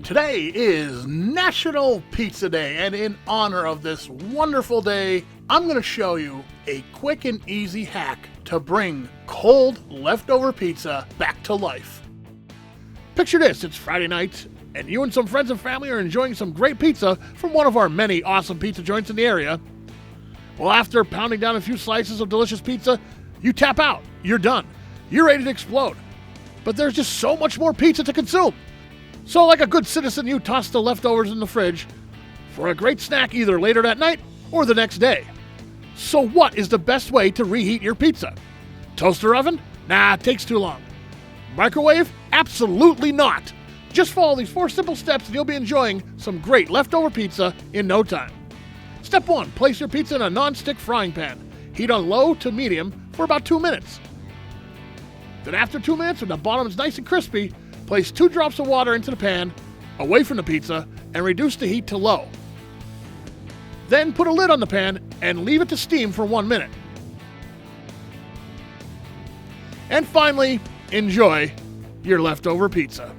Today is National Pizza Day, and in honor of this wonderful day, I'm going to show you a quick and easy hack to bring cold leftover pizza back to life. Picture this, it's Friday night, and you and some friends and family are enjoying some great pizza from one of our many awesome pizza joints in the area. Well, after pounding down a few slices of delicious pizza, you tap out, you're done, you're ready to explode. But there's just so much more pizza to consume. So like a good citizen, you toss the leftovers in the fridge for a great snack either later that night or the next day. So what is the best way to reheat your pizza? Toaster oven? Nah, it takes too long. Microwave? Absolutely not. Just follow these 4 simple steps and you'll be enjoying some great leftover pizza in no time. Step 1, place your pizza in a non-stick frying pan. Heat on low to medium for about 2 minutes. Then after 2 minutes, when the bottom is nice and crispy, place 2 drops of water into the pan, away from the pizza, and reduce the heat to low. Then put a lid on the pan and leave it to steam for 1 minute. And finally, enjoy your leftover pizza.